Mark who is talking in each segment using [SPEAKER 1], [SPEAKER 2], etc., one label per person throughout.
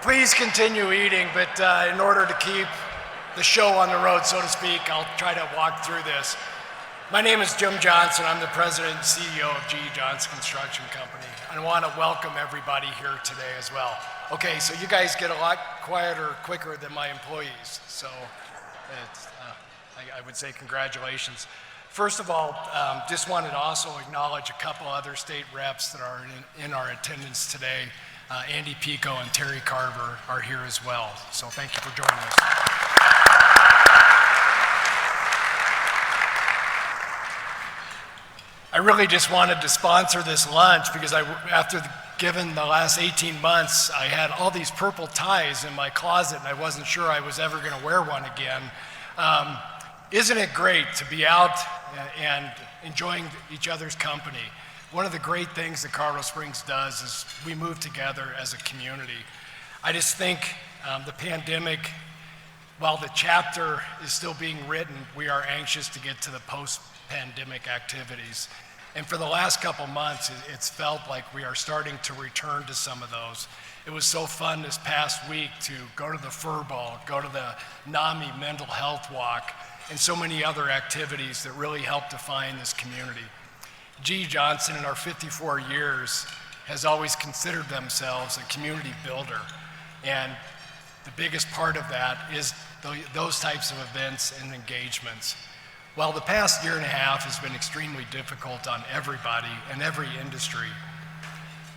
[SPEAKER 1] Please continue eating, but in order to keep the show on the road, so to speak, I'll try to walk through this. My name is Jim Johnson. I'm the president and CEO of G.E. Johnson Construction Company. I want to welcome everybody here today as well. Okay, so you guys get a lot quieter quicker than my employees, so I would say congratulations. First of all, just wanted to also acknowledge a couple other state reps that are in our attendance today. Andy Pico and Terry Carver are here as well, so thank you for joining us. I really just wanted to sponsor this lunch because given the last 18 months, I had all these purple ties in my closet and I wasn't sure I was ever going to wear one again. Isn't it great to be out and enjoying each other's company? One of the great things that Colorado Springs does is we move together as a community. I just think the pandemic, while the chapter is still being written, we are anxious to get to the post-pandemic activities. And for the last couple months, it's felt like we are starting to return to some of those. It was so fun this past week to go to the Fur Ball, go to the NAMI Mental Health Walk, and so many other activities that really help define this community. G.E. Johnson, in our 54 years, has always considered themselves a community builder. And the biggest part of that is those types of events and engagements. While the past year and a half has been extremely difficult on everybody and every industry,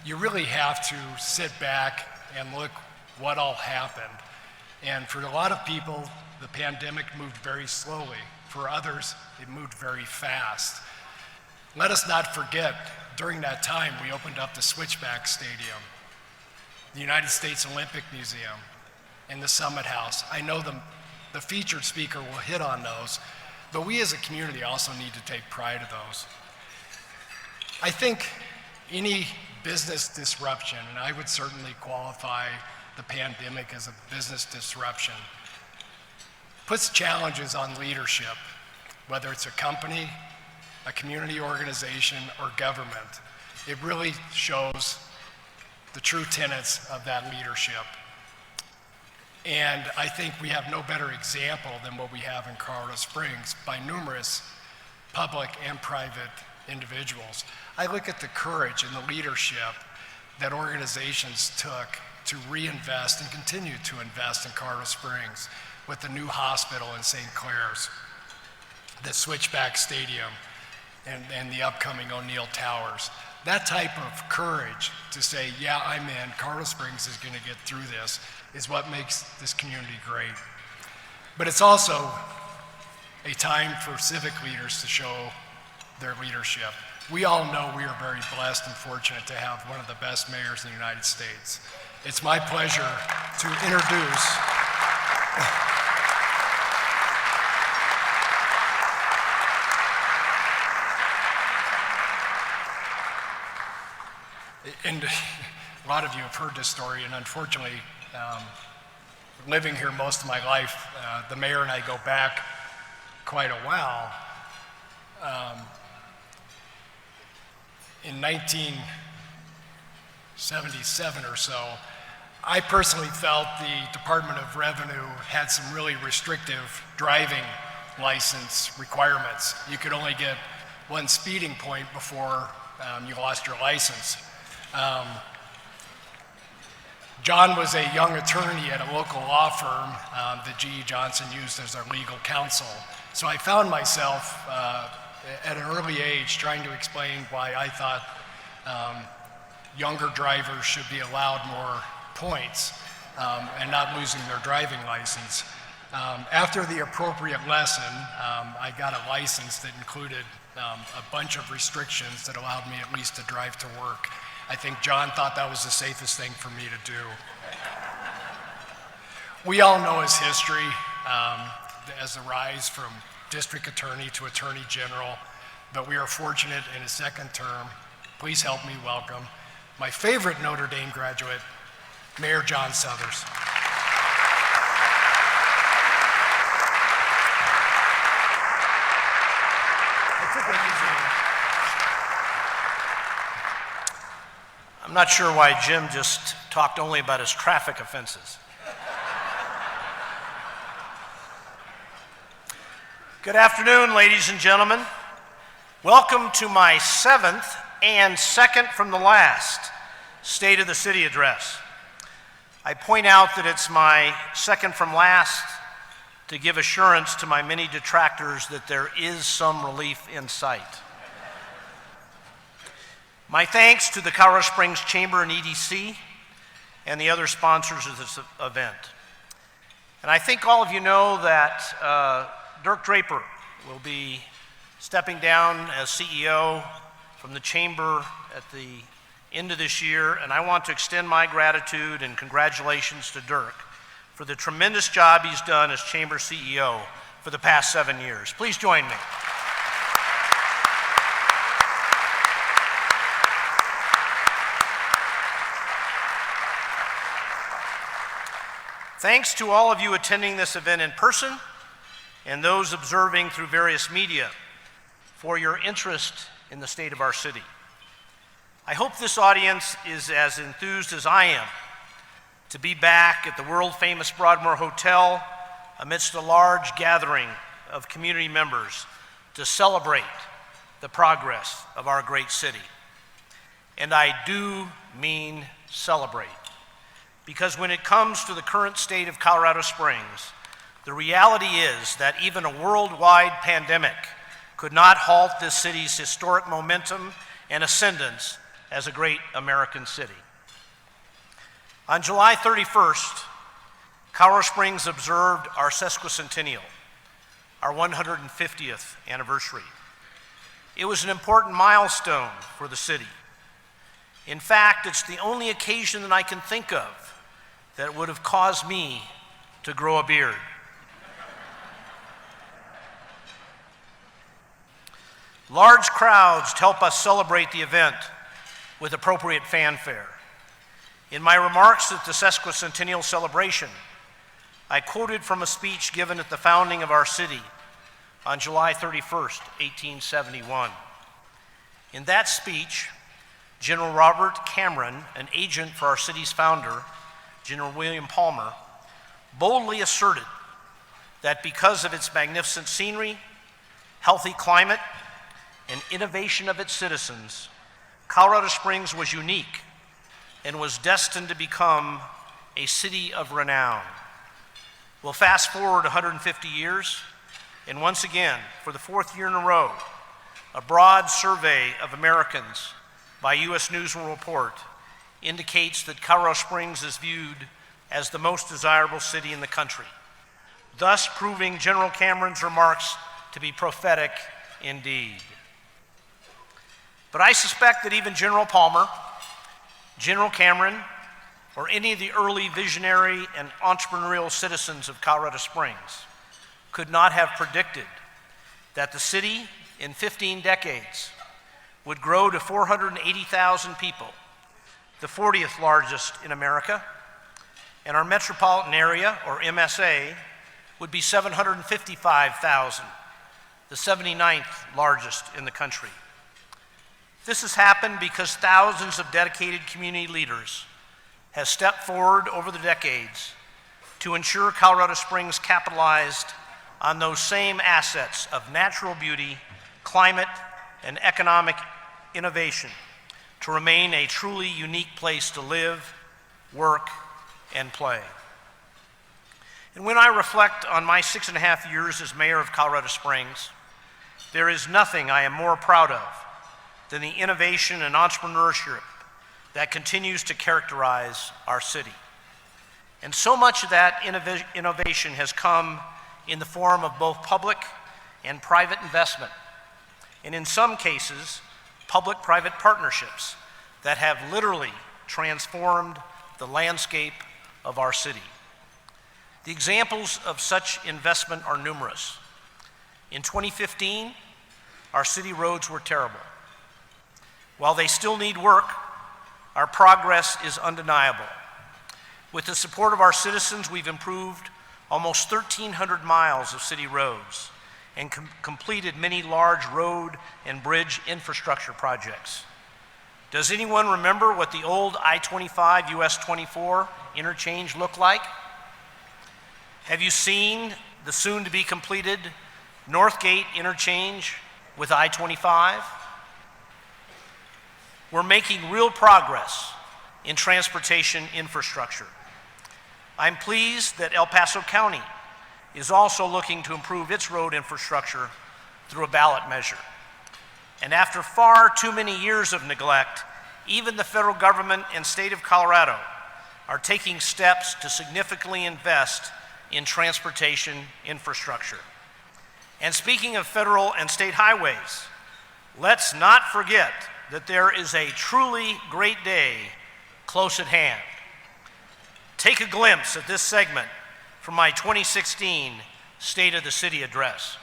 [SPEAKER 1] you really have to sit back and look what all happened. And for a lot of people, the pandemic moved very slowly. For others, it moved very fast. Let us not forget, during that time, we opened up the Switchback Stadium, the United States Olympic Museum, and the Summit House. I know the featured speaker will hit on those, but we as a community also need to take pride of those. I think any business disruption, and I would certainly qualify the pandemic as a business disruption, puts challenges on leadership, whether it's a company, a community organization, or government. It really shows the true tenets of that leadership. And I think we have no better example than what we have in Colorado Springs by numerous public and private individuals. I look at the courage and the leadership that organizations took to reinvest and continue to invest in Colorado Springs with the new hospital in St. Clair's, the Switchback Stadium, and the upcoming O'Neill Towers. That type of courage to say, yeah, I'm in, Colorado Springs is going to get through this, is what makes this community great. But it's also a time for civic leaders to show their leadership. We all know we are very blessed and fortunate to have one of the best mayors in the United States. It's my pleasure to introduce and a lot of you have heard this story, and unfortunately, living here most of my life, the mayor and I go back quite a while. In 1977 or so, I personally felt the Department of Revenue had some really restrictive driving license requirements. You could only get one speeding point before you lost your license. John was a young attorney at a local law firm that G.E. Johnson used as our legal counsel. So I found myself at an early age trying to explain why I thought younger drivers should be allowed more points and not losing their driving license. After the appropriate lesson, I got a license that included a bunch of restrictions that allowed me at least to drive to work. I think John thought that was the safest thing for me to do. We all know his history as a rise from district attorney to attorney general, but we are fortunate in his second term. Please help me welcome my favorite Notre Dame graduate, Mayor John Suthers.
[SPEAKER 2] I'm not sure why Jim just talked only about his traffic offenses. Good afternoon, ladies and gentlemen. Welcome to my 7th and second from the last State of the City address. I point out that it's my second from last to give assurance to my many detractors that there is some relief in sight. My thanks to the Colorado Springs Chamber and EDC and the other sponsors of this event. And I think all of you know that Dirk Draper will be stepping down as CEO from the Chamber at the end of this year, and I want to extend my gratitude and congratulations to Dirk for the tremendous job he's done as Chamber CEO for the past 7 years. Please join me. Thanks to all of you attending this event in person and those observing through various media for your interest in the state of our city. I hope this audience is as enthused as I am to be back at the world-famous Broadmoor Hotel amidst a large gathering of community members to celebrate the progress of our great city. And I do mean celebrate, because when it comes to the current state of Colorado Springs, the reality is that even a worldwide pandemic could not halt this city's historic momentum and ascendance as a great American city. On July 31st, Colorado Springs observed our sesquicentennial, our 150th anniversary. It was an important milestone for the city. In fact, it's the only occasion that I can think of that would have caused me to grow a beard. Large crowds help us celebrate the event with appropriate fanfare. In my remarks at the sesquicentennial celebration, I quoted from a speech given at the founding of our city on July 31st, 1871. In that speech, General Robert Cameron, an agent for our city's founder, General William Palmer, boldly asserted that because of its magnificent scenery, healthy climate, and innovation of its citizens, Colorado Springs was unique and was destined to become a city of renown. We'll fast forward 150 years, and once again, for the 4th year in a row, a broad survey of Americans by U.S. News and World Report indicates that Colorado Springs is viewed as the most desirable city in the country, thus proving General Cameron's remarks to be prophetic indeed. But I suspect that even General Palmer, General Cameron, or any of the early visionary and entrepreneurial citizens of Colorado Springs could not have predicted that the city in 15 decades would grow to 480,000 people, the 40th largest in America, and our metropolitan area, or MSA, would be 755,000, the 79th largest in the country. This has happened because thousands of dedicated community leaders have stepped forward over the decades to ensure Colorado Springs capitalized on those same assets of natural beauty, climate, and economic innovation to remain a truly unique place to live, work, and play. And when I reflect on my 6.5 years as mayor of Colorado Springs, there is nothing I am more proud of than the innovation and entrepreneurship that continues to characterize our city. And so much of that innovation has come in the form of both public and private investment, and in some cases, public-private partnerships that have literally transformed the landscape of our city. The examples of such investment are numerous. In 2015, our city roads were terrible. While they still need work, our progress is undeniable. With the support of our citizens, we've improved almost 1,300 miles of city roads and completed many large road and bridge infrastructure projects. Does anyone remember what the old I-25 US 24 interchange looked like? Have you seen the soon-to-be completed Northgate interchange with I-25? We're making real progress in transportation infrastructure. I'm pleased that El Paso County is also looking to improve its road infrastructure through a ballot measure. And after far too many years of neglect, even the federal government and state of Colorado are taking steps to significantly invest in transportation infrastructure. And speaking of federal and state highways, let's not forget that there is a truly great day close at hand. Take a glimpse at this segment from my 2016 State of the City address.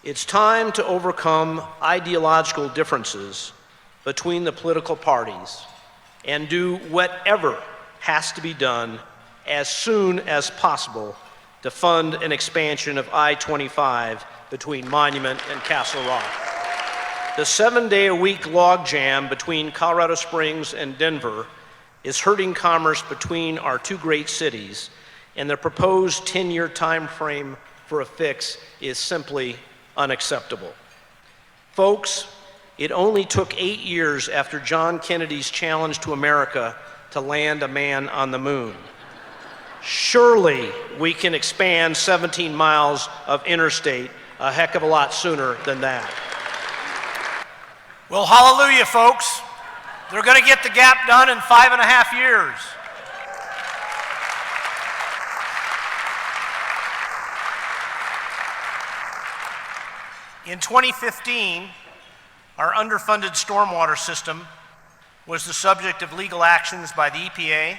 [SPEAKER 2] It's time to overcome ideological differences between the political parties and do whatever has to be done as soon as possible to fund an expansion of I-25 between Monument and Castle Rock. The 7-day-a-week logjam between Colorado Springs and Denver is hurting commerce between our two great cities, and the proposed 10-year time frame for a fix is simply unacceptable. Folks, it only took 8 years after John Kennedy's challenge to America to land a man on the moon. Surely we can expand 17 miles of interstate a heck of a lot sooner than that. Well, hallelujah, folks. They're going to get the gap done in 5.5 years. In 2015, our underfunded stormwater system was the subject of legal actions by the EPA,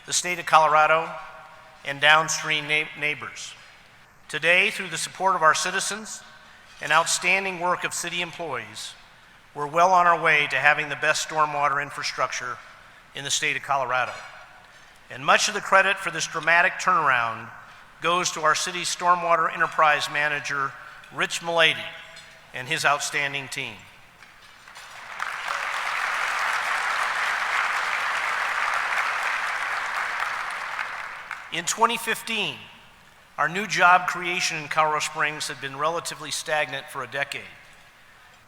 [SPEAKER 2] the state of Colorado, and downstream neighbors. Today, through the support of our citizens and outstanding work of city employees, we're well on our way to having the best stormwater infrastructure in the state of Colorado. And much of the credit for this dramatic turnaround goes to our city's stormwater enterprise manager, Rich Milady, and his outstanding team. In 2015, our new job creation in Colorado Springs had been relatively stagnant for a decade.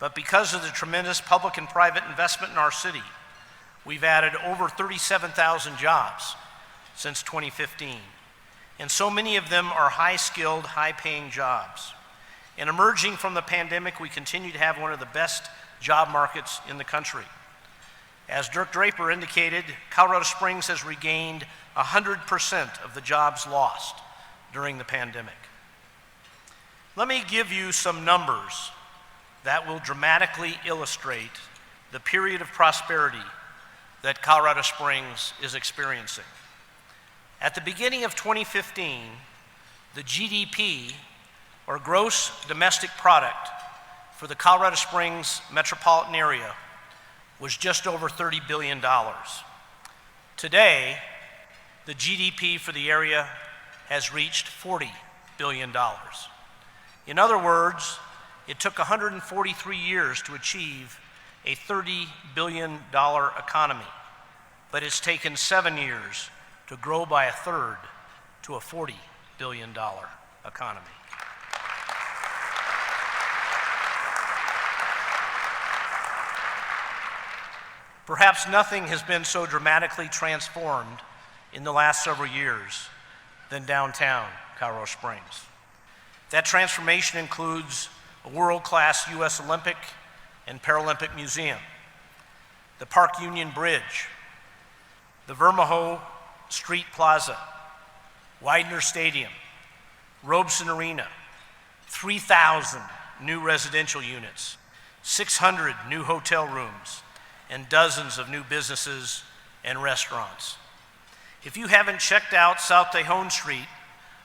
[SPEAKER 2] But because of the tremendous public and private investment in our city, we've added over 37,000 jobs since 2015. And so many of them are high-skilled, high-paying jobs. And emerging from the pandemic, we continue to have one of the best job markets in the country. As Dirk Draper indicated, Colorado Springs has regained 100% of the jobs lost during the pandemic. Let me give you some numbers that will dramatically illustrate the period of prosperity that Colorado Springs is experiencing. At the beginning of 2015, the GDP, or gross domestic product, for the Colorado Springs metropolitan area was just over $30 billion. Today, the GDP for the area has reached $40 billion. In other words, it took 143 years to achieve a $30 billion economy, but it's taken 7 years to grow by a third to a $40 billion economy. Perhaps nothing has been so dramatically transformed in the last several years than downtown Colorado Springs. That transformation includes a world-class U.S. Olympic and Paralympic Museum, the Park Union Bridge, the Vermejo Street Plaza, Widener Stadium, Robeson Arena, 3,000 new residential units, 600 new hotel rooms, and dozens of new businesses and restaurants. If you haven't checked out South Tejon Street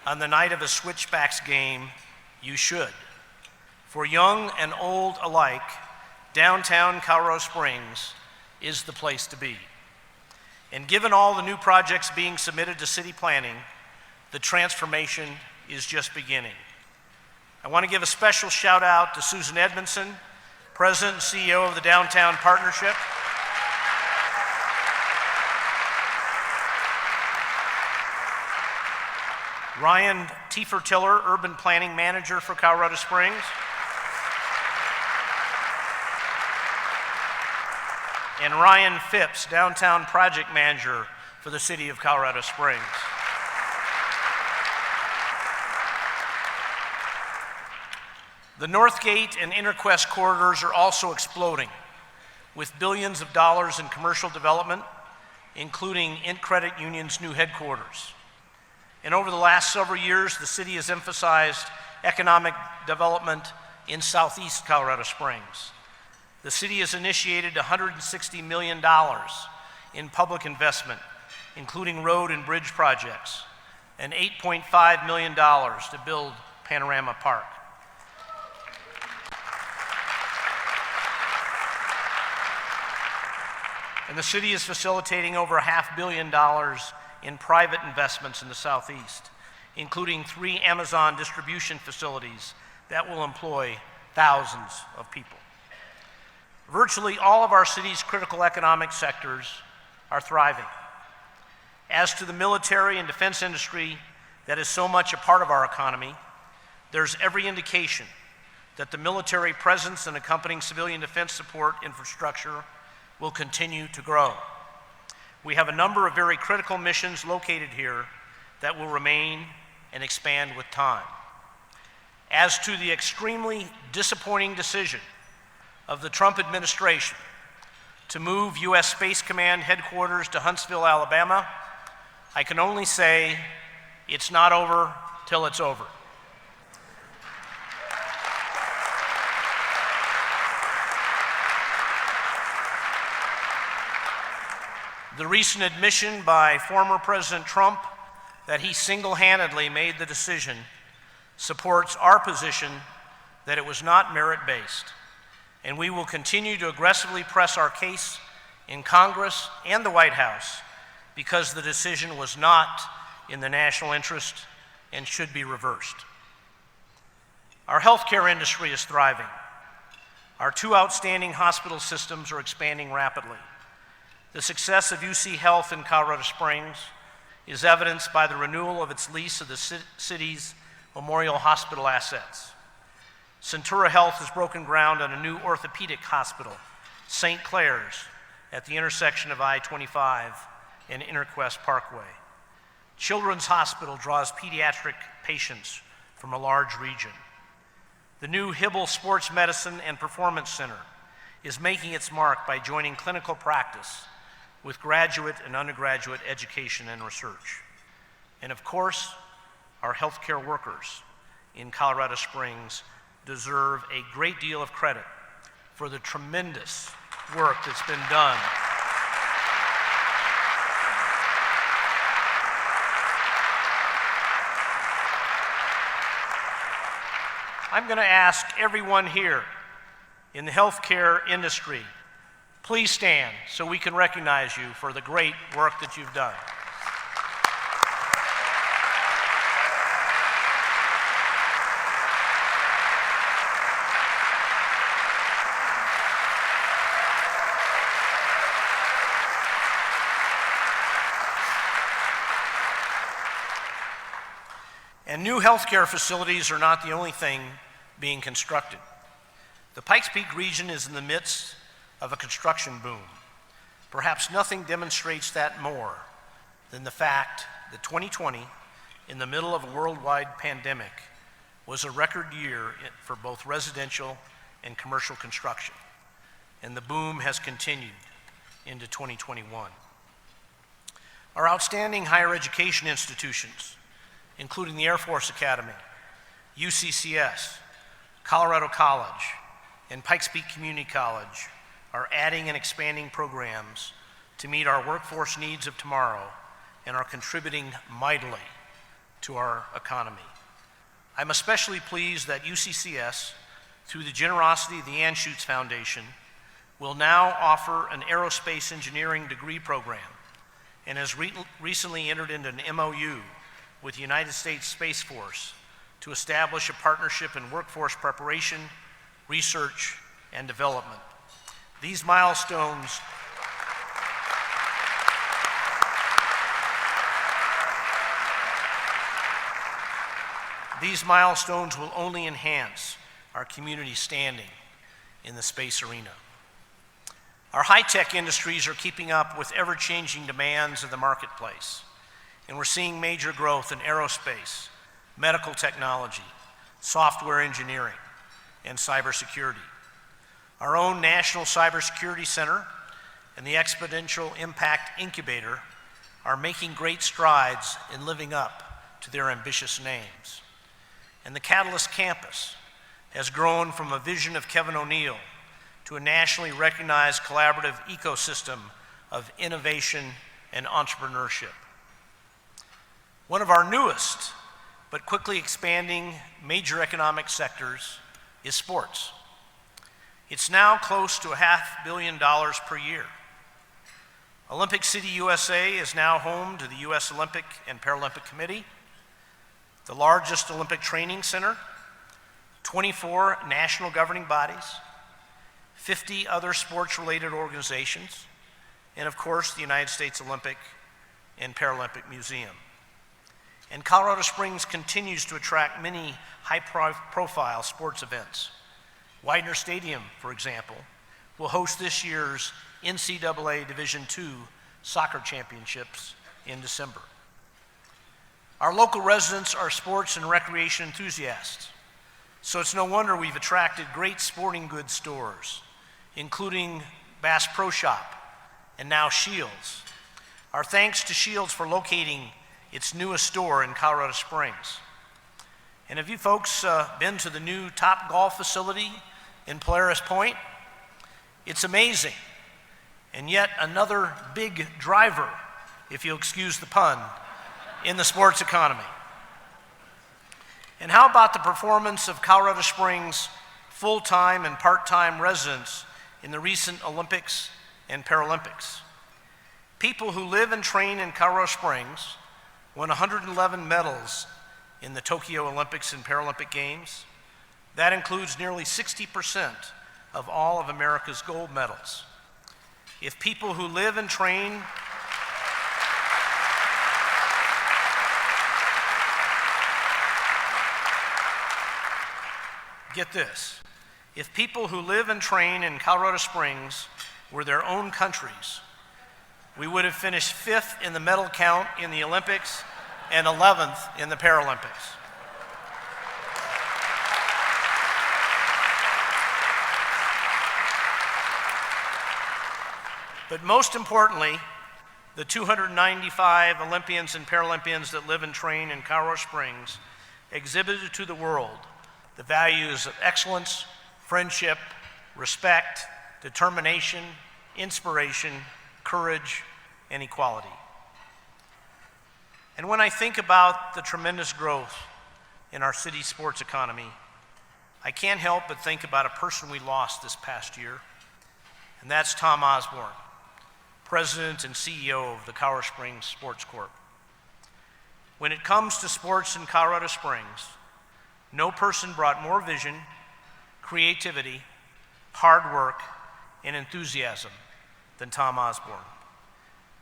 [SPEAKER 2] on the night of a Switchbacks game, you should. For young and old alike, downtown Colorado Springs is the place to be. And given all the new projects being submitted to city planning, the transformation is just beginning. I want to give a special shout out to Susan Edmondson, President and CEO of the Downtown Partnership. Ryan Tiefer-Tiller, Urban Planning Manager for Colorado Springs. And Ryan Phipps, Downtown Project Manager for the City of Colorado Springs. The Northgate and Interquest corridors are also exploding, with billions of dollars in commercial development, including Credit Union's new headquarters. And over the last several years, the city has emphasized economic development in southeast Colorado Springs. The city has initiated $160 million in public investment, including road and bridge projects, and $8.5 million to build Panorama Park. And the city is facilitating over $500 million in private investments in the Southeast, including 3 Amazon distribution facilities that will employ thousands of people. Virtually all of our city's critical economic sectors are thriving. As to the military and defense industry that is so much a part of our economy, there's every indication that the military presence and accompanying civilian defense support infrastructure will continue to grow. We have a number of very critical missions located here that will remain and expand with time. As to the extremely disappointing decision of the Trump administration to move U.S. Space Command headquarters to Huntsville, Alabama, I can only say it's not over till it's over. The recent admission by former President Trump that he single-handedly made the decision supports our position that it was not merit-based, and we will continue to aggressively press our case in Congress and the White House because the decision was not in the national interest and should be reversed. Our healthcare industry is thriving. Our 2 outstanding hospital systems are expanding rapidly. The success of UC Health in Colorado Springs is evidenced by the renewal of its lease of the city's Memorial Hospital assets. Centura Health has broken ground on a new orthopedic hospital, St. Clair's, at the intersection of I-25 and Interquest Parkway. Children's Hospital draws pediatric patients from a large region. The new Hibble Sports Medicine and Performance Center is making its mark by joining clinical practice with graduate and undergraduate education and research. And of course, our healthcare workers in Colorado Springs deserve a great deal of credit for the tremendous work that's been done. I'm going to ask everyone here in the healthcare industry, please stand so we can recognize you for the great work that you've done. And new healthcare facilities are not the only thing being constructed. The Pikes Peak region is in the midst of a construction boom. Perhaps nothing demonstrates that more than the fact that 2020, in the middle of a worldwide pandemic, was a record year for both residential and commercial construction, and the boom has continued into 2021. Our outstanding higher education institutions, including the Air Force Academy, UCCS, Colorado College, and Pikes Peak Community College, are adding and expanding programs to meet our workforce needs of tomorrow and are contributing mightily to our economy. I'm especially pleased that UCCS, through the generosity of the Anschutz Foundation, will now offer an aerospace engineering degree program and has recently entered into an MOU with the United States Space Force to establish a partnership in workforce preparation, research, and development. These milestones will only enhance our community's standing in the space arena. Our high-tech industries are keeping up with ever-changing demands of the marketplace, and we're seeing major growth in aerospace, medical technology, software engineering, and cybersecurity. Our own National Cybersecurity Center and the Exponential Impact Incubator are making great strides in living up to their ambitious names. And the Catalyst Campus has grown from a vision of Kevin O'Neill to a nationally recognized collaborative ecosystem of innovation and entrepreneurship. One of our newest but quickly expanding major economic sectors is sports. It's now close to $500 million per year. Olympic City, USA is now home to the U.S. Olympic and Paralympic Committee, the largest Olympic training center, 24 national governing bodies, 50 other sports-related organizations, and of course, the United States Olympic and Paralympic Museum. And Colorado Springs continues to attract many high-profile sports events. Widener Stadium, for example, will host this year's NCAA Division II soccer championships in December. Our local residents are sports and recreation enthusiasts, so it's no wonder we've attracted great sporting goods stores, including Bass Pro Shop and now Shields. Our thanks to Shields for locating its newest store in Colorado Springs. And have you folks been to the new Top Golf facility in Polaris Point? It's amazing, and yet another big driver, if you'll excuse the pun, in the sports economy. And how about the performance of Colorado Springs full-time and part-time residents in the recent Olympics and Paralympics? People who live and train in Colorado Springs won 111 medals in the Tokyo Olympics and Paralympic Games. That includes nearly 60% of all of America's gold medals. If people who live and train Get this, if people who live and train in Colorado Springs were their own countries, we would have finished 5th in the medal count in the Olympics and 11th in the Paralympics. But most importantly, the 295 Olympians and Paralympians that live and train in Colorado Springs exhibited to the world the values of excellence, friendship, respect, determination, inspiration, courage, and equality. And when I think about the tremendous growth in our city's sports economy, I can't help but think about a person we lost this past year, and that's Tom Osborne, President and CEO of the Colorado Springs Sports Corp. When it comes to sports in Colorado Springs, no person brought more vision, creativity, hard work, and enthusiasm than Tom Osborne.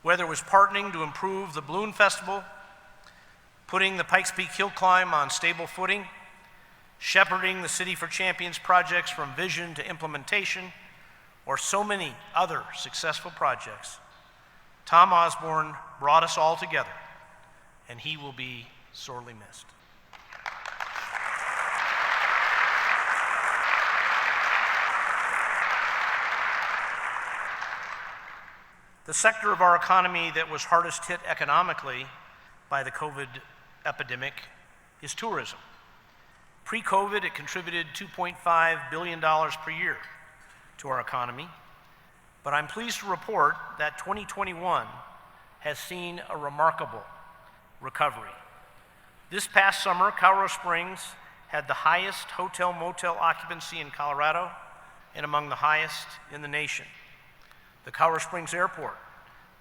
[SPEAKER 2] Whether it was partnering to improve the Balloon Festival, putting the Pikes Peak Hill Climb on stable footing, shepherding the City for Champions projects from vision to implementation, or so many other successful projects, Tom Osborne brought us all together, and he will be sorely missed. The sector of our economy that was hardest hit economically by the COVID epidemic is tourism. Pre-COVID, it contributed $2.5 billion per year to our economy, but I'm pleased to report that 2021 has seen a remarkable recovery. This past summer, Colorado Springs had the highest hotel-motel occupancy in Colorado and among the highest in the nation. The Colorado Springs Airport,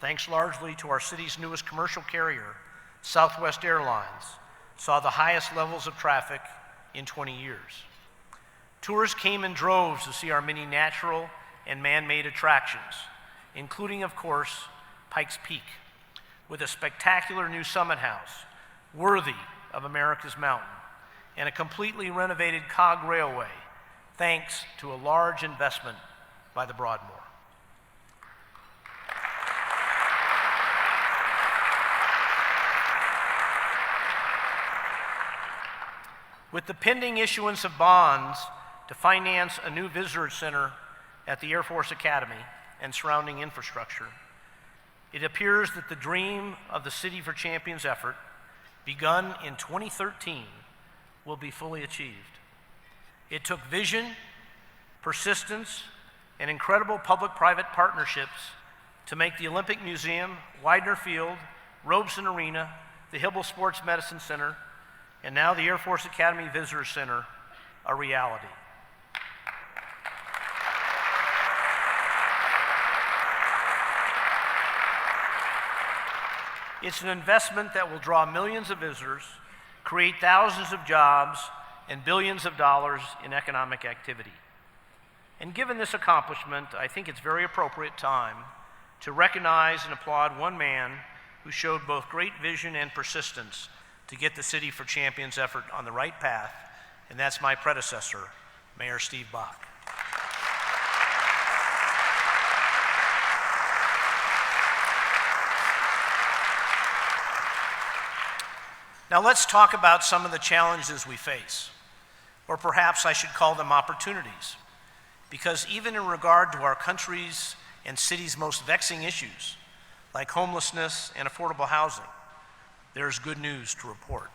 [SPEAKER 2] thanks largely to our city's newest commercial carrier, Southwest Airlines, saw the highest levels of traffic in 20 years. Tourists came in droves to see our many natural and man-made attractions, including, of course, Pikes Peak, with a spectacular new summit house, worthy of America's mountain, and a completely renovated cog railway, thanks to a large investment by the Broadmoor. With the pending issuance of bonds to finance a new visitor center at the Air Force Academy and surrounding infrastructure, it appears that the dream of the City for Champions effort, begun in 2013, will be fully achieved. It took vision, persistence, and incredible public-private partnerships to make the Olympic Museum, Widener Field, Robeson Arena, the Hibble Sports Medicine Center, and now the Air Force Academy Visitor Center a reality. It's an investment that will draw millions of visitors, create thousands of jobs, and billions of dollars in economic activity. And given this accomplishment, I think it's very appropriate time to recognize and applaud one man who showed both great vision and persistence to get the City for Champions effort on the right path, and that's my predecessor, Mayor Steve Bach. Now let's talk about some of the challenges we face, or perhaps I should call them opportunities, because even in regard to our country's and city's most vexing issues, like homelessness and affordable housing, there's good news to report.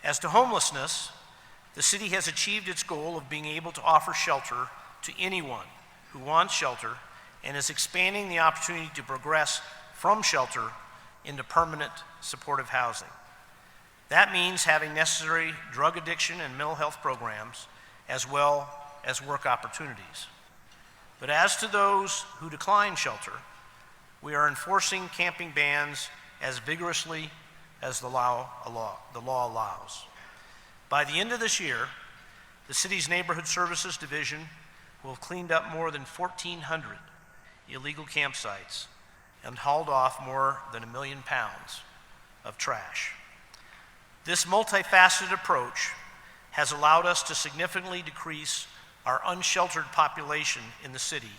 [SPEAKER 2] As to homelessness, the city has achieved its goal of being able to offer shelter to anyone who wants shelter and is expanding the opportunity to progress from shelter into permanent supportive housing. That means having necessary drug addiction and mental health programs, as well as work opportunities. But as to those who decline shelter, we are enforcing camping bans as vigorously as the law allows. By the end of this year, the city's Neighborhood Services Division will have cleaned up more than 1,400 illegal campsites and hauled off more than 1 million pounds of trash. This multifaceted approach has allowed us to significantly decrease our unsheltered population in the city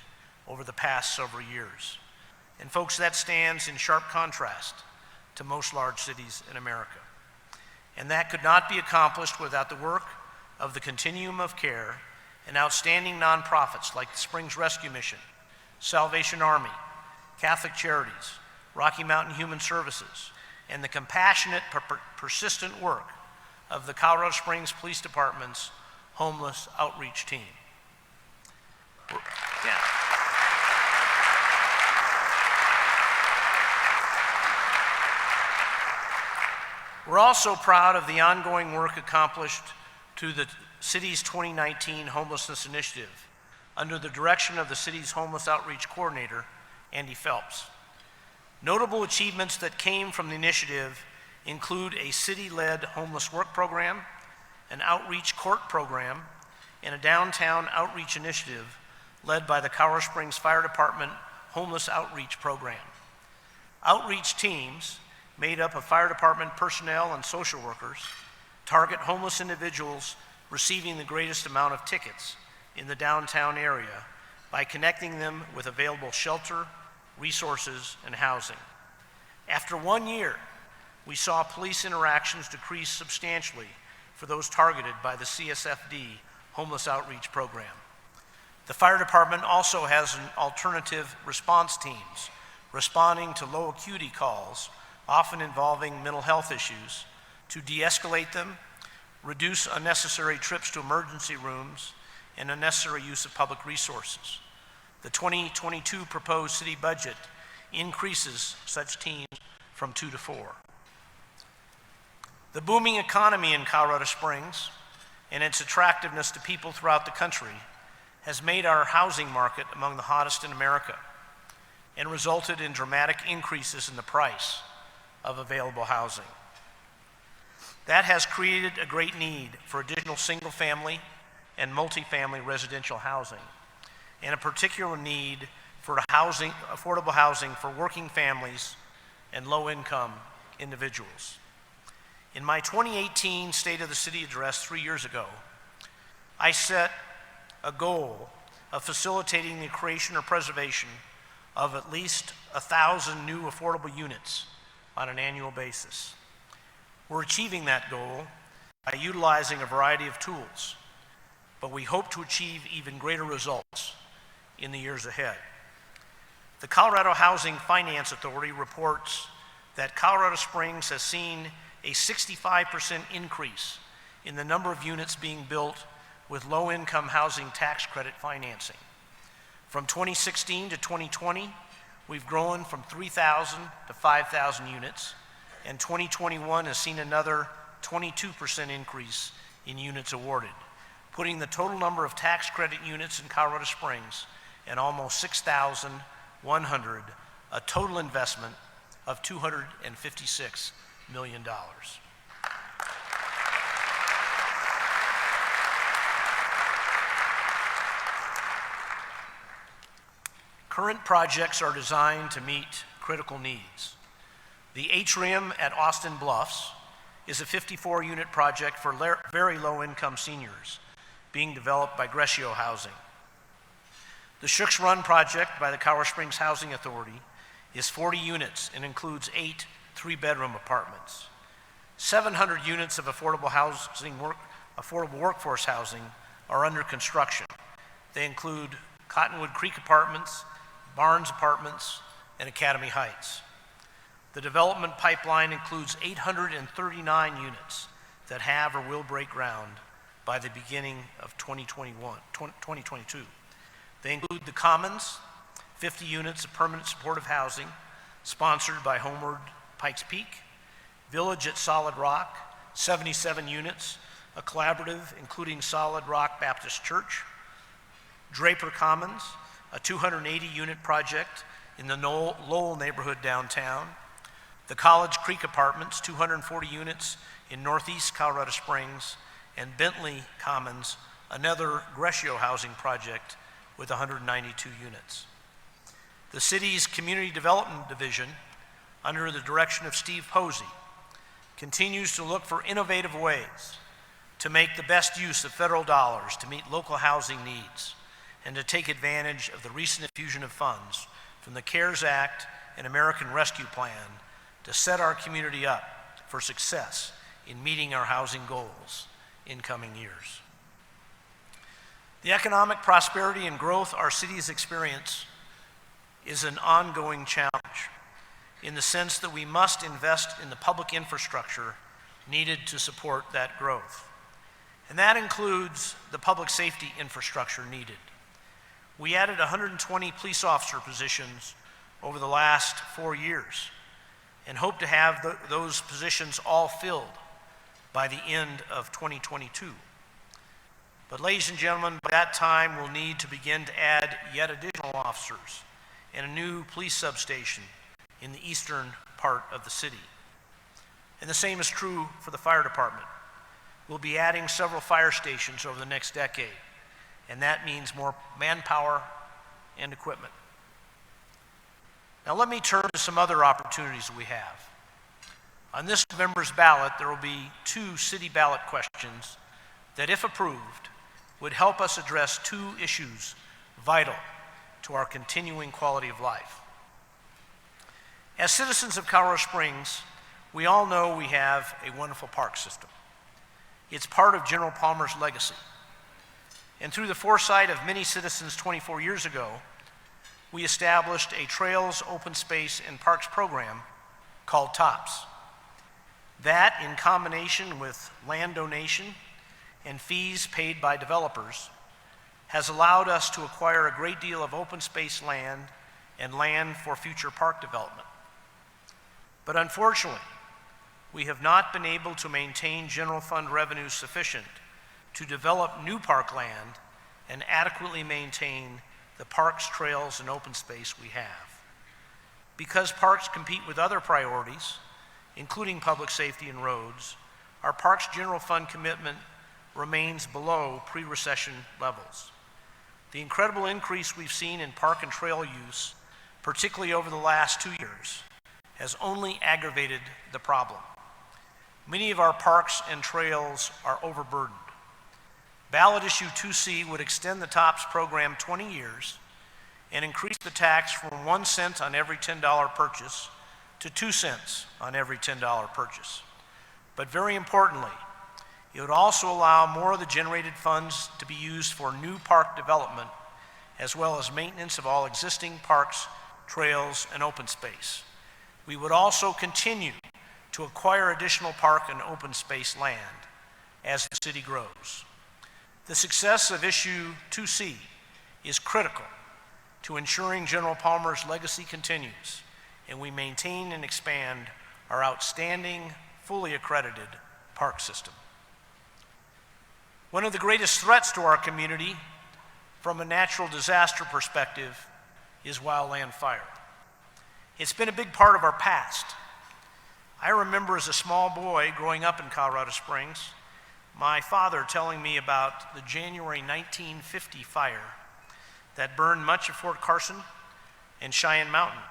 [SPEAKER 2] over the past several years. And folks, that stands in sharp contrast to most large cities in America. And that could not be accomplished without the work of the Continuum of Care and outstanding nonprofits like the Springs Rescue Mission, Salvation Army, Catholic Charities, Rocky Mountain Human Services, and the compassionate, persistent work of the Colorado Springs Police Department's homeless outreach team. Yeah. We're also proud of the ongoing work accomplished through the city's 2019 Homelessness Initiative under the direction of the city's Homeless Outreach Coordinator, Andy Phelps. Notable achievements that came from the initiative include a city-led homeless work program, an outreach court program, and a downtown outreach initiative led by the Colorado Springs Fire Department Homeless Outreach Program. Outreach teams made up of fire department personnel and social workers target homeless individuals receiving the greatest amount of tickets in the downtown area by connecting them with available shelter, resources, and housing. After 1 year, we saw police interactions decrease substantially for those targeted by the CSFD Homeless Outreach Program. The fire department also has an alternative response teams responding to low acuity calls, often involving mental health issues, to de-escalate them, reduce unnecessary trips to emergency rooms, and unnecessary use of public resources. The 2022 proposed city budget increases such teams from 2 to 4. The booming economy in Colorado Springs and its attractiveness to people throughout the country has made our housing market among the hottest in America and resulted in dramatic increases in the price of available housing. That has created a great need for additional single-family and multifamily residential housing, and a particular need for affordable housing for working families and low-income individuals. In my 2018 State of the City address 3 years ago, I set a goal of facilitating the creation or preservation of at least 1,000 new affordable units on an annual basis. We're achieving that goal by utilizing a variety of tools, but we hope to achieve even greater results in the years ahead. The Colorado Housing Finance Authority reports that Colorado Springs has seen a 65% increase in the number of units being built with low-income housing tax credit financing. From 2016 to 2020, we've grown from 3,000 to 5,000 units, and 2021 has seen another 22% increase in units awarded, putting the total number of tax credit units in Colorado Springs at almost 6,100, a total investment of $256 million. Current projects are designed to meet critical needs. The atrium at Austin Bluffs is a 54-unit project for very low-income seniors being developed by Greshio Housing. The Shooks Run project by the Colorado Springs Housing Authority is 40 units and includes 8 three-bedroom apartments. 700 units of affordable workforce housing are under construction. They include Cottonwood Creek Apartments, Barnes Apartments, and Academy Heights. The development pipeline includes 839 units that have or will break ground by the beginning of 2022. They include the Commons, 50 units of permanent supportive housing sponsored by Homeward Pikes Peak, Village at Solid Rock, 77 units, a collaborative including Solid Rock Baptist Church, Draper Commons, a 280-unit project in the Lowell neighborhood downtown, the College Creek Apartments, 240 units in Northeast Colorado Springs, and Bentley Commons, another Greshio housing project with 192 units. The city's Community Development Division, under the direction of Steve Posey, continues to look for innovative ways to make the best use of federal dollars to meet local housing needs and to take advantage of the recent infusion of funds from the CARES Act and American Rescue Plan to set our community up for success in meeting our housing goals in coming years. The economic prosperity and growth our cities experience is an ongoing challenge in the sense that we must invest in the public infrastructure needed to support that growth. And that includes the public safety infrastructure needed. We added 120 police officer positions over the last 4 years and hope to have those positions all filled by the end of 2022. But ladies and gentlemen, by that time we'll need to begin to add yet additional officers and a new police substation in the eastern part of the city. And the same is true for the fire department. We'll be adding several fire stations over the next decade, and that means more manpower and equipment. Now let me turn to some other opportunities we have. On this November's ballot, there will be 2 city ballot questions that, if approved, would help us address 2 issues vital to our continuing quality of life. As citizens of Colorado Springs, we all know we have a wonderful park system. It's part of General Palmer's legacy. And through the foresight of many citizens 24 years ago, we established a Trails, Open Space, and Parks program called TOPS. That, in combination with land donation and fees paid by developers, has allowed us to acquire a great deal of open space land and land for future park development. But unfortunately, we have not been able to maintain general fund revenues sufficient to develop new park land and adequately maintain the parks, trails, and open space we have. Because parks compete with other priorities, including public safety and roads, our parks general fund commitment remains below pre-recession levels. The incredible increase we've seen in park and trail use, particularly over the last 2 years, has only aggravated the problem. Many of our parks and trails are overburdened. Ballot Issue 2C would extend the TOPS program 20 years and increase the tax from 1 cent on every $10 purchase to 2 cents on every $10 purchase. But very importantly, it would also allow more of the generated funds to be used for new park development, as well as maintenance of all existing parks, trails, and open space. We would also continue to acquire additional park and open space land as the city grows. The success of Issue 2C is critical to ensuring General Palmer's legacy continues, and we maintain and expand our outstanding, fully accredited park system. One of the greatest threats to our community from a natural disaster perspective is wildland fire. It's been a big part of our past. I remember as a small boy growing up in Colorado Springs, my father telling me about the January 1950 fire that burned much of Fort Carson and Cheyenne Mountain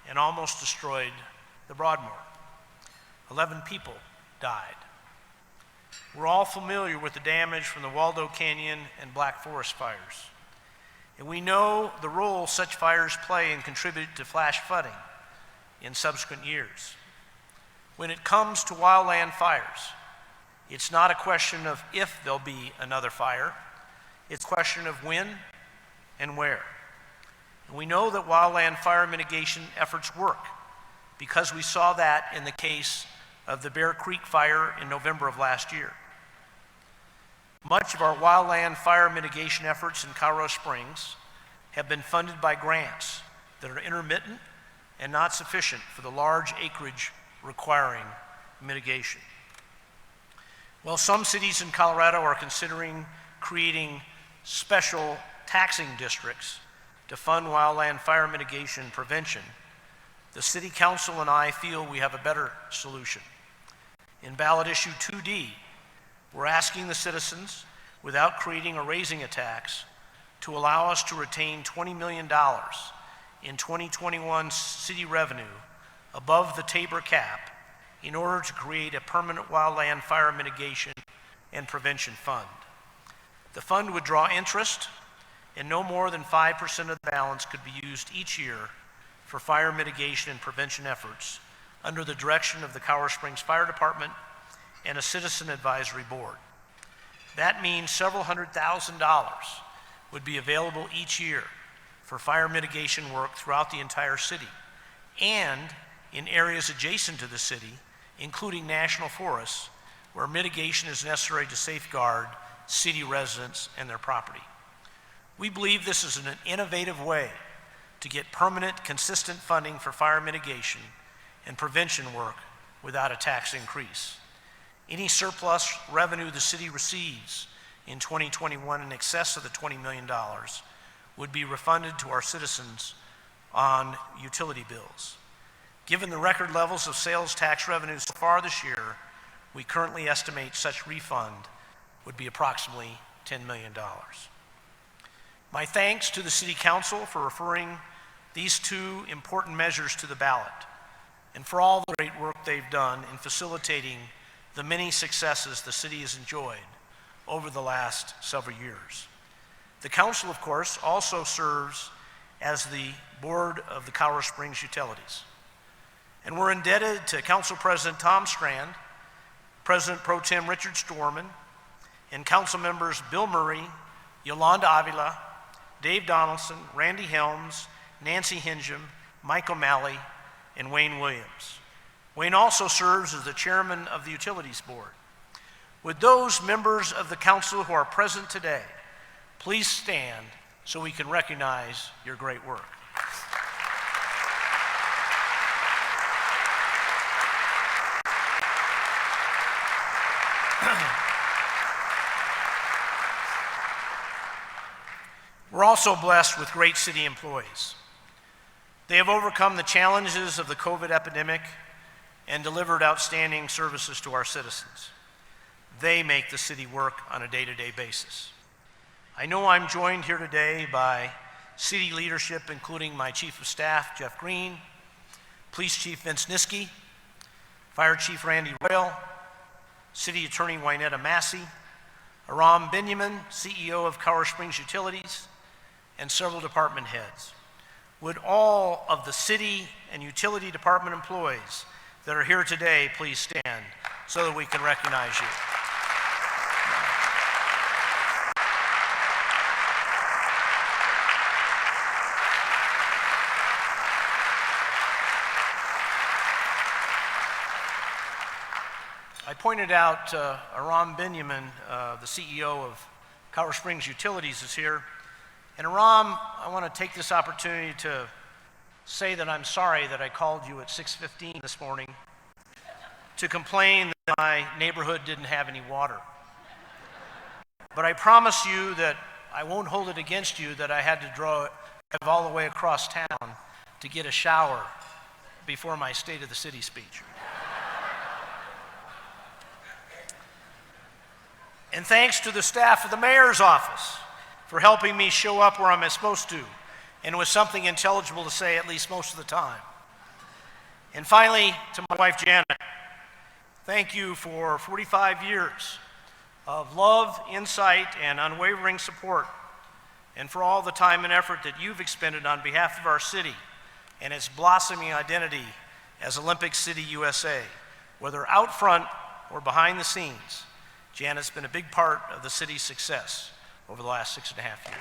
[SPEAKER 2] and almost destroyed the Broadmoor. 11 people died. We're all familiar with the damage from the Waldo Canyon and Black Forest fires. And we know the role such fires play and contribute to flash flooding in subsequent years. When it comes to wildland fires, it's not a question of if there'll be another fire, it's a question of when and where. And we know that wildland fire mitigation efforts work because we saw that in the case of the Bear Creek fire in November of last year. Much of our wildland fire mitigation efforts in Colorado Springs have been funded by grants that are intermittent and not sufficient for the large acreage requiring mitigation. While some cities in Colorado are considering creating special taxing districts to fund wildland fire mitigation and prevention, the City Council and I feel we have a better solution. In Ballot Issue 2D, we're asking the citizens, without creating or raising a tax, to allow us to retain $20 million in 2021 city revenue above the Tabor cap in order to create a permanent wildland fire mitigation and prevention fund. The fund would draw interest, and no more than 5% of the balance could be used each year for fire mitigation and prevention efforts under the direction of the Colorado Springs Fire Department and a citizen advisory board. That means several $100,000 would be available each year for fire mitigation work throughout the entire city and in areas adjacent to the city, including national forests, where mitigation is necessary to safeguard city residents and their property. We believe this is an innovative way to get permanent, consistent funding for fire mitigation and prevention work without a tax increase. Any surplus revenue the city receives in 2021 in excess of the $20 million would be refunded to our citizens on utility bills. Given the record levels of sales tax revenue so far this year, we currently estimate such refund would be approximately $10 million. My thanks to the City Council for referring these two important measures to the ballot and for all the great work they've done in facilitating the many successes the city has enjoyed over the last several years. The Council, of course, also serves as the board of the Colorado Springs Utilities. And we're indebted to Council President Tom Strand, President Pro Tem Richard Storman, and Council members Bill Murray, Yolanda Avila, Dave Donaldson, Randy Helms, Nancy Hingham, Mike O'Malley, and Wayne Williams. Wayne also serves as the chairman of the Utilities Board. Would those members of the council who are present today please stand so we can recognize your great work. We're also blessed with great city employees. They have overcome the challenges of the COVID epidemic and delivered outstanding services to our citizens. They make the city work on a day-to-day basis. I know I'm joined here today by city leadership, including my Chief of Staff, Jeff Green, Police Chief Vince Niski, Fire Chief Randy Royal, City Attorney Wynetta Massey, Aram Benjamin, CEO of Colorado Springs Utilities, and several department heads. Would all of the city and utility department employees that are here today please stand so that we can recognize you. I pointed out Aram Benjamin, the CEO of Colorado Springs Utilities, is here. And Aram, I want to take this opportunity to say that I'm sorry that I called you at 6:15 this morning to complain that my neighborhood didn't have any water. But I promise you that I won't hold it against you that I had to drive all the way across town to get a shower before my State of the City speech. And thanks to the staff of the mayor's office for helping me show up where I'm supposed to and with something intelligible to say at least most of the time. And finally, to my wife Janet, thank you for 45 years of love, insight, and unwavering support, and for all the time and effort that you've expended on behalf of our city and its blossoming identity as Olympic City, USA. Whether out front or behind the scenes, Janet's been a big part of the city's success over the last 6.5 years.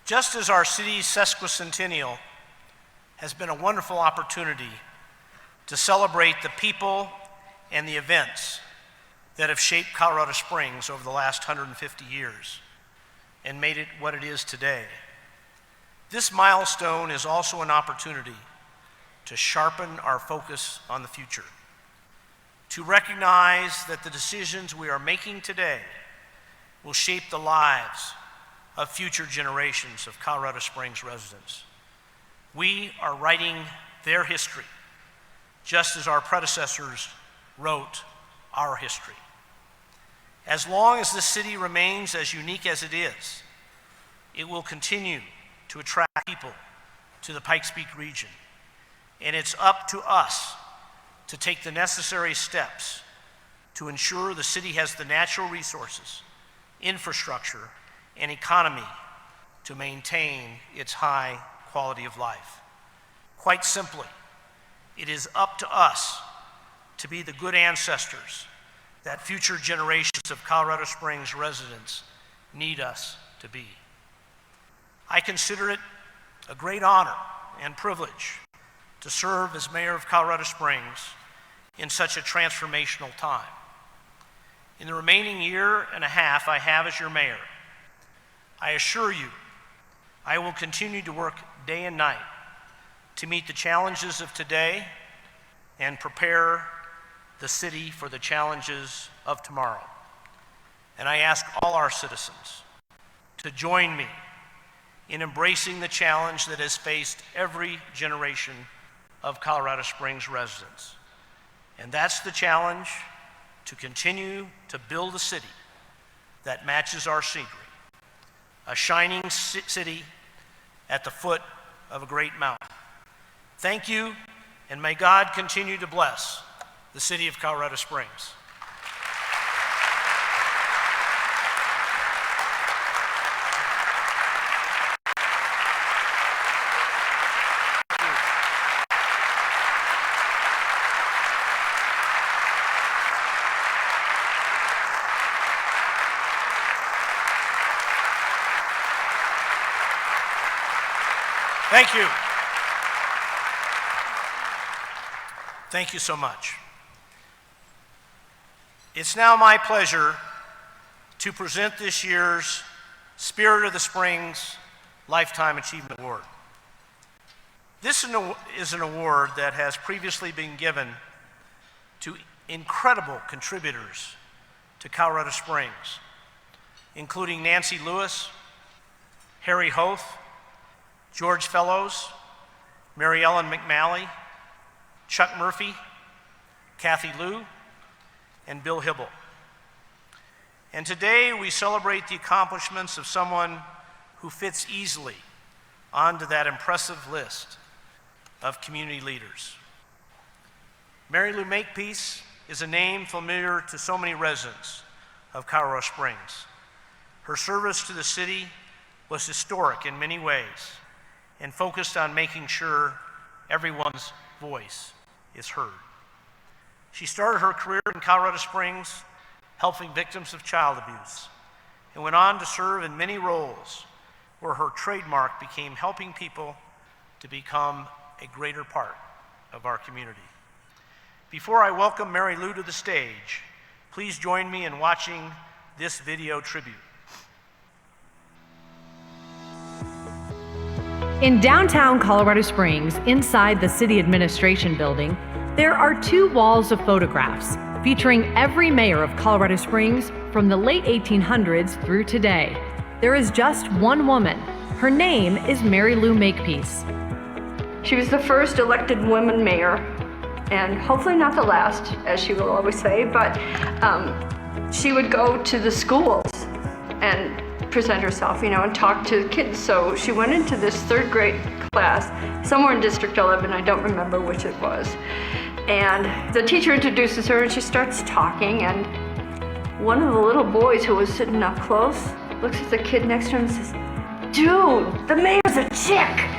[SPEAKER 2] Just as our city's sesquicentennial has been a wonderful opportunity to celebrate the people and the events that have shaped Colorado Springs over the last 150 years and made it what it is today. This milestone is also an opportunity to sharpen our focus on the future, to recognize that the decisions we are making today will shape the lives of future generations of Colorado Springs residents. We are writing their history, just as our predecessors wrote our history. As long as this city remains as unique as it is, it will continue to attract people to the Pikes Peak region. And it's up to us to take the necessary steps to ensure the city has the natural resources, infrastructure, and economy to maintain its high quality of life. Quite simply, it is up to us to be the good ancestors that future generations of Colorado Springs residents need us to be. I consider it a great honor and privilege to serve as mayor of Colorado Springs in such a transformational time. In the remaining year and a half I have as your mayor, I assure you I will continue to work day and night to meet the challenges of today and prepare the city for the challenges of tomorrow. And I ask all our citizens to join me in embracing the challenge that has faced every generation of Colorado Springs residents. And that's the challenge to continue to build a city that matches our scenery, a shining city at the foot of a great mountain. Thank you, and may God continue to bless the city of Colorado Springs. Thank you. Thank you so much. It's now my pleasure to present this year's Spirit of the Springs Lifetime Achievement Award. This is an award that has previously been given to incredible contributors to Colorado Springs, including Nancy Lewis, Harry Hoth, George Fellows, Mary Ellen McMalley, Chuck Murphy, Kathy Liu, and Bill Hibble. And today we celebrate the accomplishments of someone who fits easily onto that impressive list of community leaders. Mary Lou Makepeace is a name familiar to so many residents of Colorado Springs. Her service to the city was historic in many ways and focused on making sure everyone's voice is heard. She started her career in Colorado Springs helping victims of child abuse and went on to serve in many roles where her trademark became helping people to become a greater part of our community. Before I welcome Mary Lou to the stage, please join me in watching this video tribute.
[SPEAKER 3] In downtown Colorado Springs, inside the City Administration Building, there are 2 walls of photographs featuring every mayor of Colorado Springs from the late 1800s through today. There is just one woman. Her name is Mary Lou Makepeace.
[SPEAKER 4] She was the first elected woman mayor, and hopefully not the last, as she will always say, but she would go to the schools and present herself, and talk to kids. So she went into this 3rd grade class, somewhere in District 11, I don't remember which it was. And the teacher introduces her and she starts talking, and one of the little boys who was sitting up close looks at the kid next to him and says, "Dude, the mayor's a chick."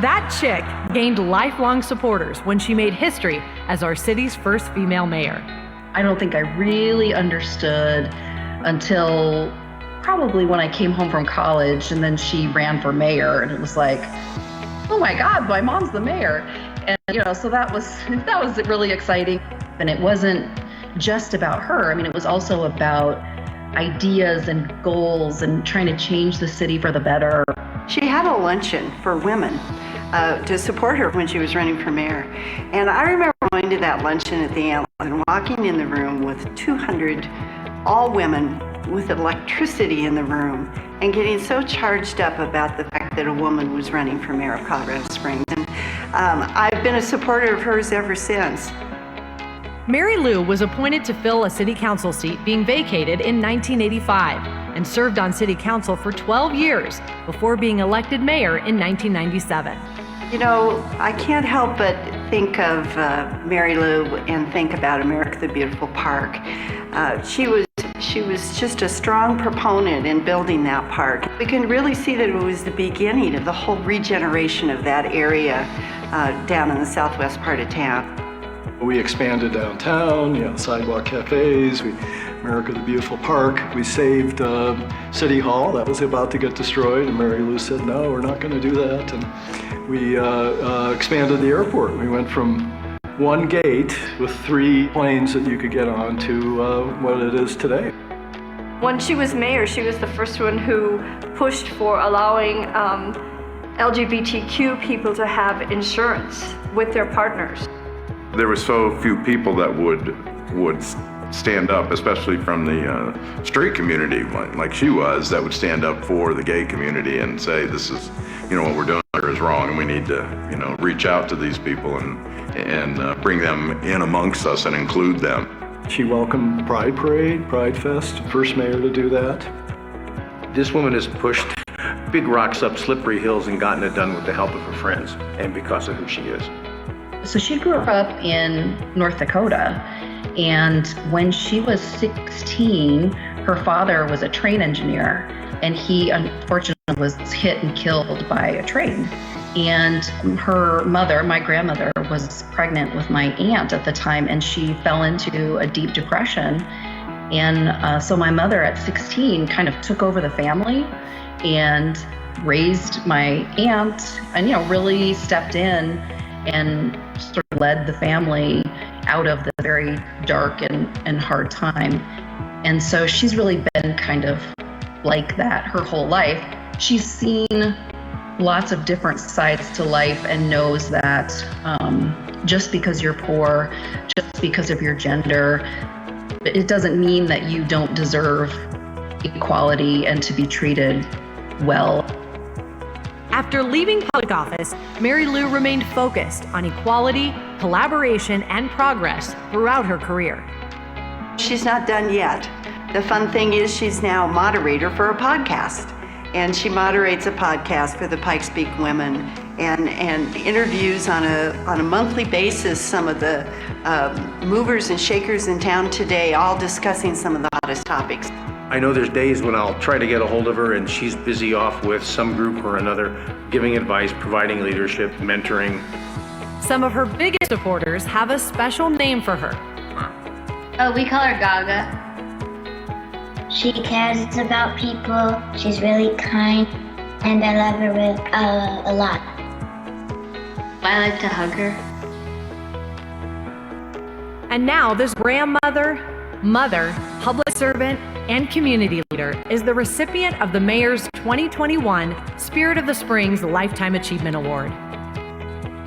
[SPEAKER 3] That chick gained lifelong supporters when she made history as our city's first female mayor.
[SPEAKER 5] I don't think I really understood until probably when I came home from college, and then she ran for mayor, and it was like, oh my God, my mom's the mayor. And so that was really exciting. And it wasn't just about her. I mean, it was also about ideas and goals and trying to change the city for the better.
[SPEAKER 6] She had a luncheon for women to support her when she was running for mayor. And I remember going to that luncheon at the Antlers and walking in the room with 200 all women with electricity in the room and getting so charged up about the fact that a woman was running for mayor of Colorado Springs. And I've been a supporter of hers ever since.
[SPEAKER 3] Mary Lou was appointed to fill a city council seat being vacated in 1985 and served on city council for 12 years before being elected mayor in 1997.
[SPEAKER 6] I can't help but think of Mary Lou and think about America the Beautiful Park. She was just a strong proponent in building that park. We can really see that it was the beginning of the whole regeneration of that area down in the southwest part of town.
[SPEAKER 7] We expanded downtown, sidewalk cafes, America the Beautiful Park. We saved City Hall, that was about to get destroyed, and Mary Lou said, no, we're not going to do that. And we expanded the airport. We went from one gate with 3 planes that you could get on to what it is today.
[SPEAKER 4] When she was mayor, she was the first one who pushed for allowing LGBTQ people to have insurance with their partners.
[SPEAKER 8] There were so few people that would stand up, especially from the straight community, like she was, that would stand up for the gay community and say, this is, what we're doing here is wrong, and we need to, reach out to these people and bring them in amongst us and include them.
[SPEAKER 7] She welcomed Pride Parade, Pride Fest, first mayor to do that.
[SPEAKER 9] This woman has pushed big rocks up slippery hills and gotten it done with the help of her friends and because of who she is.
[SPEAKER 5] So she grew up in North Dakota, and when she was 16, her father was a train engineer, and he unfortunately was hit and killed by a train. And her mother, my grandmother, was pregnant with my aunt at the time, and she fell into a deep depression. And so my mother at 16 kind of took over the family and raised my aunt and, really stepped in and sort of led the family out of the very dark and hard time. And so she's really been kind of like that her whole life. She's seen lots of different sides to life and knows that just because you're poor, just because of your gender, it doesn't mean that you don't deserve, equality and to be treated well.
[SPEAKER 3] After leaving public office, Mary Lou remained focused on equality, collaboration, and progress throughout her career.
[SPEAKER 6] She's not done yet. The fun thing is she's now moderator for a podcast. And she moderates a podcast for the Pikes Peak women and interviews on a monthly basis some of the movers and shakers in town today, all discussing some of the hottest topics.
[SPEAKER 9] I know there's days when I'll try to get a hold of her and she's busy off with some group or another, giving advice, providing leadership, mentoring.
[SPEAKER 3] Some of her biggest supporters have a special name for her.
[SPEAKER 10] Oh, we call her Gaga. She cares about people. She's really kind, and I love her a lot. I like to hug her.
[SPEAKER 3] And now this grandmother, mother, public servant, and community leader is the recipient of the Mayor's 2021 Spirit of the Springs Lifetime Achievement Award.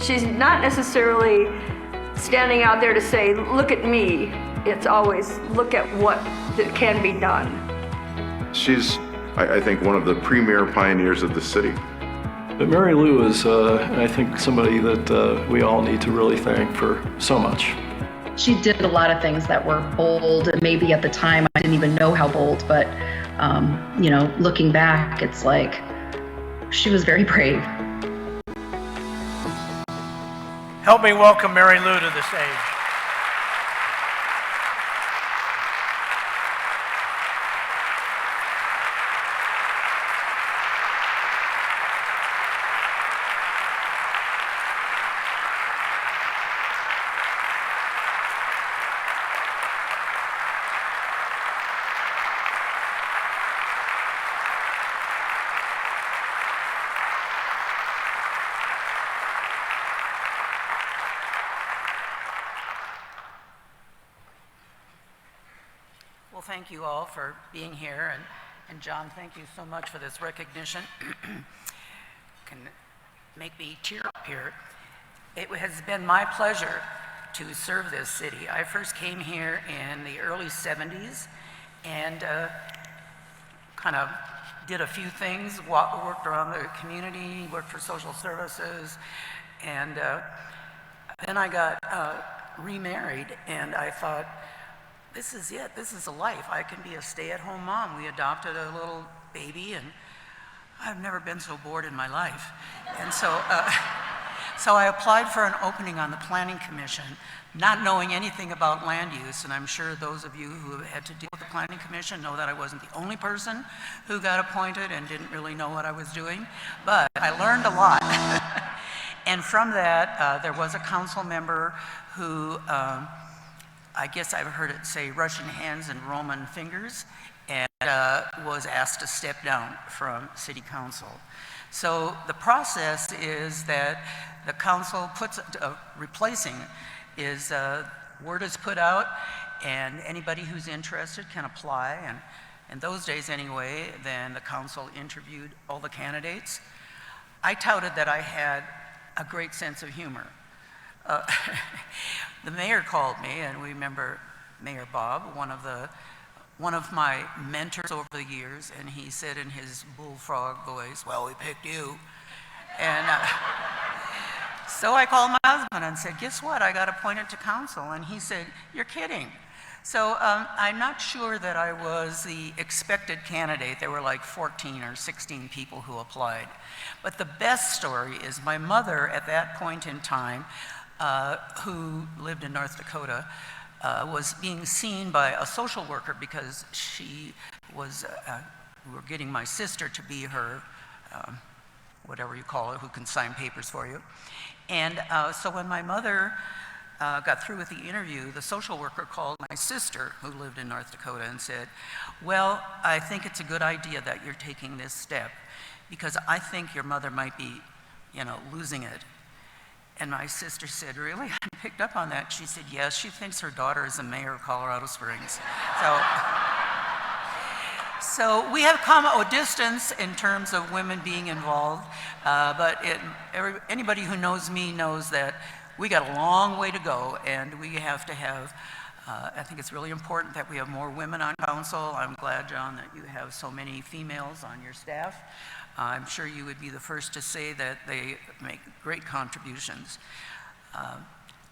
[SPEAKER 4] She's not necessarily standing out there to say, look at me. It's always look at what can be done.
[SPEAKER 8] She's, I think, one of the premier pioneers of the city.
[SPEAKER 7] But Mary Lou is, I think, somebody that we all need to really thank for so much.
[SPEAKER 5] She did a lot of things that were bold, and maybe at the time I didn't even know how bold, but looking back, it's like she was very brave.
[SPEAKER 2] Help me welcome Mary Lou to the stage.
[SPEAKER 11] Well, thank you all for being here, and John, thank you so much for this recognition. Can make me tear up here. It has been my pleasure to serve this city. I first came here in the early 70s and kind of did a few things, worked around the community, worked for social services, and then I got remarried, and I thought, this is it, this is a life. I can be a stay-at-home mom. We adopted a little baby, and I've never been so bored in my life. And so I applied for an opening on the Planning Commission, not knowing anything about land use, and I'm sure those of you who have had to deal with the Planning Commission know that I wasn't the only person who got appointed and didn't really know what I was doing, but I learned a lot. And from that, there was a council member who, I guess I've heard it say Russian hands and Roman fingers, and was asked to step down from city council. So the process is that the council puts, replacing is, word is put out, and anybody who's interested can apply, and in those days anyway, then the council interviewed all the candidates. I touted that I had a great sense of humor. The mayor called me, and we remember Mayor Bob, one of my mentors over the years, and he said in his bullfrog voice, "Well, we picked you." And so I called my husband and said, "Guess what? I got appointed to council." And he said, "You're kidding." So I'm not sure that I was the expected candidate. There were like 14 or 16 people who applied. But the best story is my mother at that point in time, who lived in North Dakota, was being seen by a social worker because she was, we were getting my sister to be her, whatever you call it, who can sign papers for you. And so when my mother got through with the interview, the social worker called my sister, who lived in North Dakota, and said, "Well, I think it's a good idea that you're taking this step because I think your mother might be, losing it." And my sister said, "Really?" I picked up on that. She said, "Yes, she thinks her daughter is the mayor of Colorado Springs." So we have come a distance in terms of women being involved, but anybody who knows me knows that we got a long way to go, and we have to have I think it's really important that we have more women on council. I'm glad, John, that you have so many females on your staff. I'm sure you would be the first to say that they make great contributions.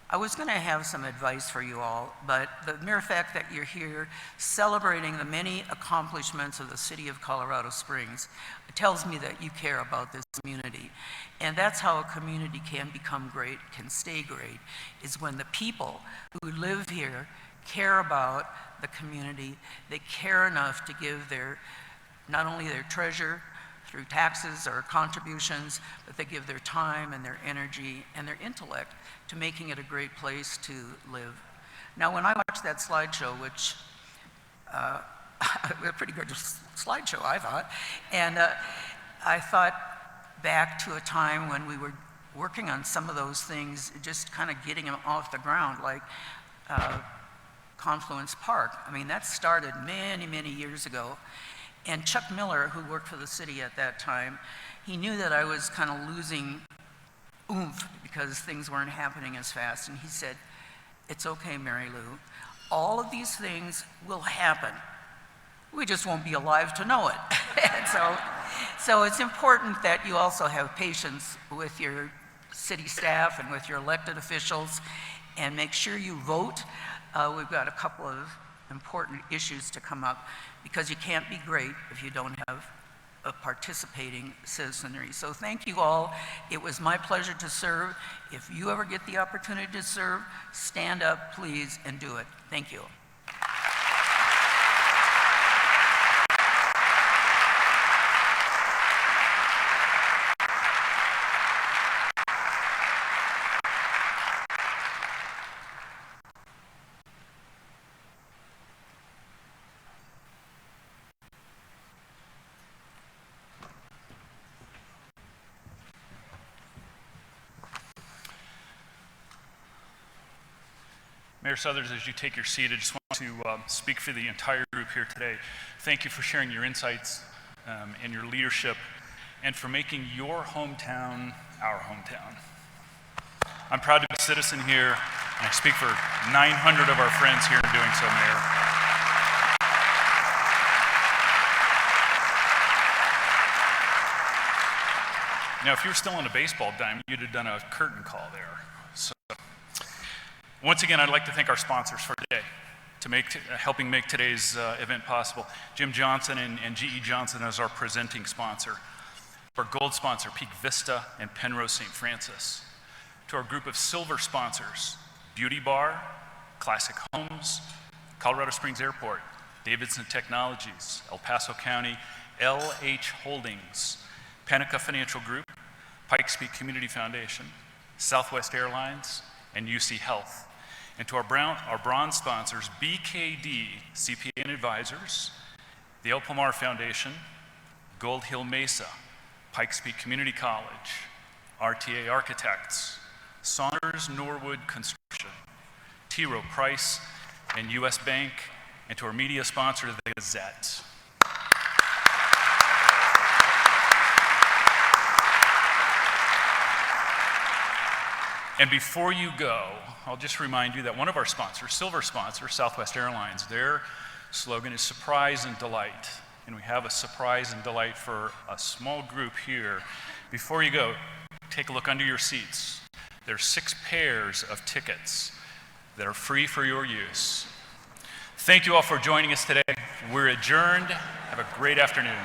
[SPEAKER 11] I was going to have some advice for you all, but the mere fact that you're here celebrating the many accomplishments of the city of Colorado Springs tells me that you care about this community. And that's how a community can become great, can stay great, is when the people who live here care about the community. They care enough to give not only their treasure through taxes or contributions, but they give their time and their energy and their intellect to making it a great place to live. Now, when I watched that slideshow, which a pretty good slideshow, I thought, and I thought back to a time when we were working on some of those things, just kind of getting them off the ground, like Confluence Park. I mean, that started many, many years ago. And Chuck Miller, who worked for the city at that time, he knew that I was kind of losing oomph because things weren't happening as fast. And he said, "It's okay, Mary Lou. All of these things will happen. We just won't be alive to know it." And so it's important that you also have patience with your city staff and with your elected officials, and make sure you vote. We've got a couple of important issues to come up, because you can't be great if you don't have a participating citizenry. So thank you all. It was my pleasure to serve. If you ever get the opportunity to serve, stand up, please, and do it. Thank you.
[SPEAKER 12] Mayor Suthers, as you take your seat, I just want to speak for the entire group here today. Thank you for sharing your insights and your leadership, and for making your hometown our hometown. I'm proud to be a citizen here, and I speak for 900 of our friends here in doing so, Mayor. Now, if you were still on a baseball diamond, you'd have done a curtain call there. So, once again, I'd like to thank our sponsors for today, helping make today's event possible. Jim Johnson and G.E. Johnson as our presenting sponsor. Our gold sponsor, Peak Vista and Penrose St. Francis. To our group of silver sponsors, Beauty Bar, Classic Homes, Colorado Springs Airport, Davidson Technologies, El Paso County, LH Holdings, Panica Financial Group, Pikes Peak Community Foundation, Southwest Airlines, and UC Health. And to our bronze sponsors, BKD CPA and Advisors, the El Palmar Foundation, Gold Hill Mesa, Pikes Peak Community College, RTA Architects, Saunders Norwood Construction, T. Rowe Price, and U.S. Bank, and to our media sponsor, the Gazette. And before you go, I'll just remind you that one of our sponsors, silver sponsor, Southwest Airlines, their slogan is surprise and delight. And we have a surprise and delight for a small group here. Before you go, take a look under your seats. There's 6 pairs of tickets that are free for your use. Thank you all for joining us today. We're adjourned. Have a great afternoon.